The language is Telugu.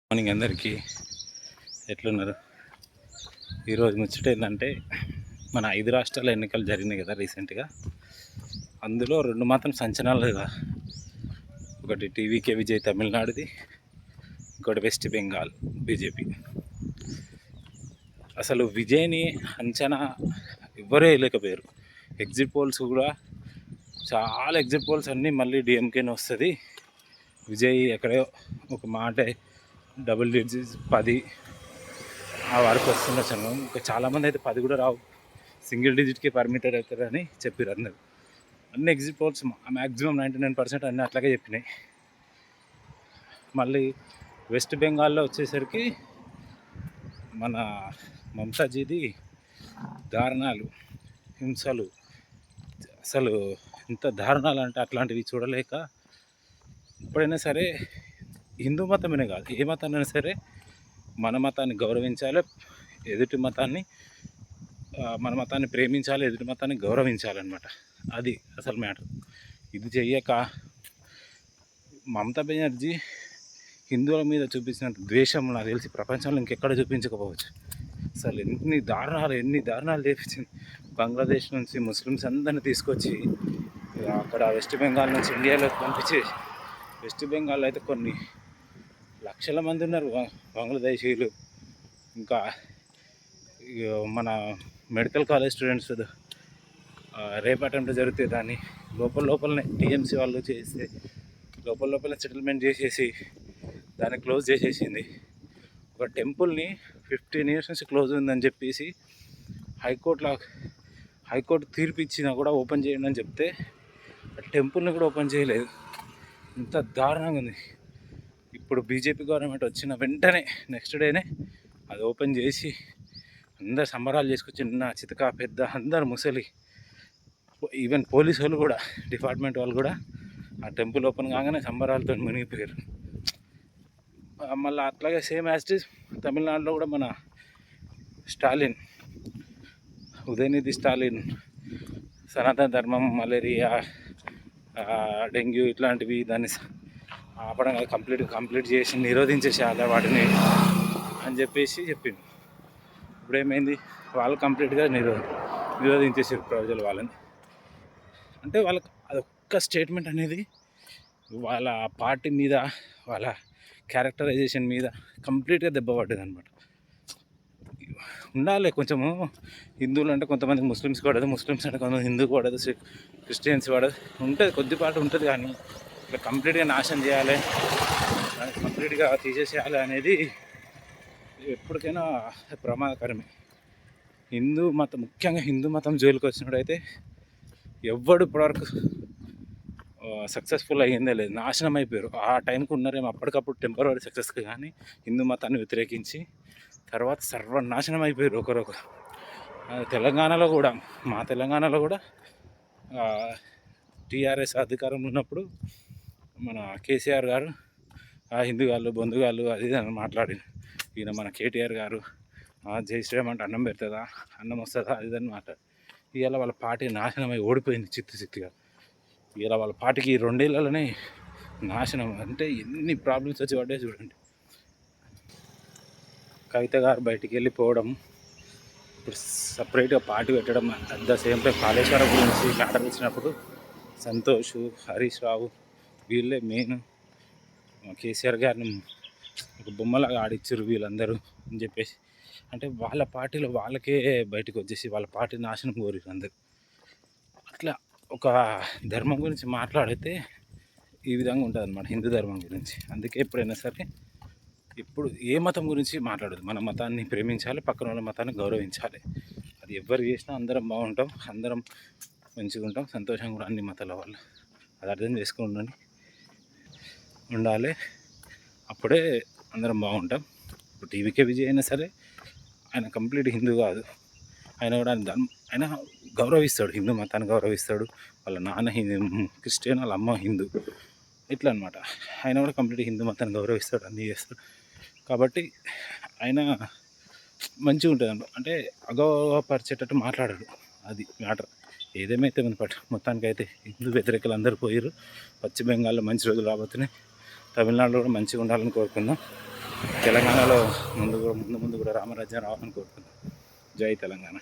మార్నింగ్ అందరికీ ఎట్లున్నారు? ఈరోజు ముచ్చట ఏంటంటే మన 5 రాష్ట్రాల ఎన్నికలు జరిగినాయి కదా రీసెంట్గా. అందులో 2 మాత్రం సంచలనాలుగా, ఒకటి టీవీకే విజయ్ తమిళనాడుది, ఇంకోటి వెస్ట్ బెంగాల్ బీజేపీ. అసలు విజయ్ని అంచనా ఎవ్వరే వేయలేకపోయారు. ఎగ్జిట్ పోల్స్ కూడా చాలా ఎగ్జిట్ పోల్స్ అన్నీ మళ్ళీ డిఎంకేనే వస్తుంది, విజయ్ ఎక్కడో ఒక మాట డబుల్ డిజిట్స్ 10 ఆ వరకు వస్తుండొచ్చు. ఇంకా చాలామంది అయితే 10 కూడా రావు, సింగిల్ డిజిట్కి పర్మిటెడ్ అవుతారని చెప్పారు అందరు. అన్ని ఎగ్జిట్ పోల్స్ మ్యాక్సిమం 99% అన్నీ అట్లాగే చెప్పినాయి. మళ్ళీ వెస్ట్ బెంగాల్లో వచ్చేసరికి మన మమతాజీది దారుణాలు, హింసలు, అసలు ఇంత దారుణాలు అంటే అట్లాంటివి చూడలేక ఎప్పుడైనా సరే హిందూ మతమనే కాదు, ఏ మతాన్నైనా సరే మన మతాన్ని గౌరవించాలి, ఎదుటి మతాన్ని మన మతాన్ని ప్రేమించాలి, ఎదుటి మతాన్ని గౌరవించాలన్నమాట. అది అసలు మ్యాటర్. ఇది చెయ్యక మమతా బెనర్జీ హిందువుల మీద చూపించినంత ద్వేషం నాకు తెలిసి ప్రపంచంలో ఇంకెక్కడ చూపించకపోవచ్చు. అసలు ఎన్ని దారుణాలు చేపించింది. బంగ్లాదేశ్ నుంచి ముస్లిమ్స్ అందరిని తీసుకొచ్చి అక్కడ వెస్ట్ బెంగాల్ నుంచి ఇండియాలోకి పంపించి, వెస్ట్ బెంగాల్లో అయితే కొన్ని లక్షల మంది ఉన్నారు బంగ్లాదేశీయులు. ఇంకా మన medical college students rape attempt జరిగితే దాన్ని లోపలనే టీఎంసీ వాళ్ళు చేస్తే లోపల సెటిల్మెంట్ చేసేసి దాన్ని క్లోజ్ చేసేసింది. ఒక టెంపుల్ని 15 years నుంచి క్లోజ్ ఉందని చెప్పేసి హైకోర్టు తీర్పు ఇచ్చినా కూడా ఓపెన్ చేయండి అని చెప్తే టెంపుల్ని కూడా ఓపెన్ చేయలేదు. ఇంత దారుణంగా ఉంది. ఇప్పుడు బీజేపీ గవర్నమెంట్ వచ్చిన వెంటనే నెక్స్ట్ డేనే అది ఓపెన్ చేసి అందరు సంబరాలు చేసుకొచ్చి, చిన్న చితక పెద్ద అందరు ముసలి, ఈవెన్ పోలీసు వాళ్ళు కూడా, డిపార్ట్మెంట్ వాళ్ళు కూడా ఆ టెంపుల్ ఓపెన్ కాగానే సంబరాలతో మునిగిపోయారు. మళ్ళీ అట్లాగే సేమ్ యాజ్ ఇట్ ఈజ్ తమిళనాడులో కూడా మన స్టాలిన్, ఉదయనిధి స్టాలిన్ సనాతన ధర్మం, మలేరియా, డెంగ్యూ ఇట్లాంటివి దాన్ని ఆపడం కంప్లీట్ చేసి నిరోధించేసేయాలి వాటిని అని చెప్పేసి చెప్పింది. ఇప్పుడు ఏమైంది, వాళ్ళు కంప్లీట్గా నిరోధించేసారు ప్రజలు వాళ్ళని. అంటే వాళ్ళకి అదొక్క స్టేట్మెంట్ అనేది వాళ్ళ పార్టీ మీద, వాళ్ళ క్యారెక్టరైజేషన్ మీద కంప్లీట్గా దెబ్బ పడ్డది అనమాట. ఉండాలి కొంచెము, హిందువులు అంటే కొంతమంది ముస్లిమ్స్ పడదు, ముస్లిమ్స్ అంటే కొంతమంది హిందూ పడదు, క్రిస్టియన్స్ పడదు, ఉంటుంది కొద్దిపాటు ఉంటుంది. కానీ ఇట్లా కంప్లీట్గా నాశనం చేయాలి, కంప్లీట్గా తీసేసేయాలి అనేది ఎప్పటికైనా ప్రమాదకరమే. ముఖ్యంగా హిందూ మతం జోలికి వచ్చినప్పుడైతే ఎవ్వడు ఇప్పటివరకు సక్సెస్ఫుల్ అయ్యిందే లేదు, నాశనం అయిపోయారు. ఆ టైంకి ఉన్నారేమో అప్పటికప్పుడు టెంపరరీ సక్సెస్, కానీ హిందూ మతాన్ని వ్యతిరేకించి తర్వాత సర్వనాశనం అయిపోయారు ఒకరొకరు. తెలంగాణలో కూడా, మా తెలంగాణలో కూడా టీఆర్ఎస్ అధికారంలో ఉన్నప్పుడు మన కేసీఆర్ గారు హిందూగాళ్ళు బొందుగాళ్ళు అది అని మాట్లాడి, ఈయన మన కేటీఆర్ గారు జై శ్రీరామ్ అంటే అన్నం పెడుతుందా, అన్నం వస్తుందా, అది అని మాట్లాడు. ఇవాళ వాళ్ళ పార్టీ నాశనమై ఓడిపోయింది చిత్తుగా. ఇలా వాళ్ళ పార్టీకి 2 ఏళ్లలోనే నాశనం. అంటే ఎన్ని ప్రాబ్లమ్స్ వచ్చి పడ్డాయి చూడండి. కవిత గారు బయటికి వెళ్ళిపోవడం, ఇప్పుడు సపరేట్గా పార్టీ పెట్టడం, at the same time Kaleshwaram గురించి మ్యాటర్ ఇచ్చినప్పుడు సంతోష్, హరీష్ రావు వీళ్ళే మెయిన్ కేసీఆర్ గారిని ఒక బొమ్మలాగా ఆడిచ్చారు వీళ్ళందరూ అని చెప్పేసి. అంటే వాళ్ళ పార్టీలో వాళ్ళకే బయటకు వచ్చేసి వాళ్ళ పార్టీ నాశనం కోరారు అందరు. అట్లా ఒక ధర్మం గురించి మాట్లాడితే ఈ విధంగా ఉంటుంది అన్నమాట, హిందూ ధర్మం గురించి. అందుకే ఎప్పుడైనా సరే ఇప్పుడు ఏ మతం గురించి మాట్లాడదు, మన మతాన్ని ప్రేమించాలి, పక్కన వాళ్ళ మతాన్ని గౌరవించాలి. అది ఎవరు చేసినా అందరం బాగుంటాం, అందరం మంచిగా ఉంటాం, సంతోషంగా కూడా అన్ని మతాల వాళ్ళు. అది అర్థం చేసుకుని ఉండాలి, అప్పుడే అందరం బాగుంటాం. ఇప్పుడు టీవీకే విజయ్ అయినా సరే ఆయన కంప్లీట్ హిందూ కాదు, ఆయన కూడా ఆయన గౌరవిస్తాడు, హిందూ మతాన్ని గౌరవిస్తాడు. వాళ్ళ నాన్న క్రిస్టియన్, వాళ్ళ అమ్మ హిందూ, ఇట్లా అనమాట. ఆయన కూడా కంప్లీట్ హిందూ మతాన్ని గౌరవిస్తాడు, అన్నీ చేస్తాడు. కాబట్టి ఆయన మంచిగా ఉంటుంది అన్నమాట. అంటే అగౌరవపరిచేటట్టు మాట్లాడాడు, అది మ్యాటర్. ఏదేమైతే మొత్తానికి అయితే హిందూ వ్యతిరేకలు అందరూ పోయారు. పశ్చిమ బెంగాల్లో మంచి రోజులు రాబోతున్నాయి, తమిళనాడులో కూడా మంచిగా ఉండాలని కోరుకుందాం. తెలంగాణలో ముందు ముందు కూడా రామరాజ్యం రావాలని కోరుకుంటున్నాను. జై తెలంగాణ.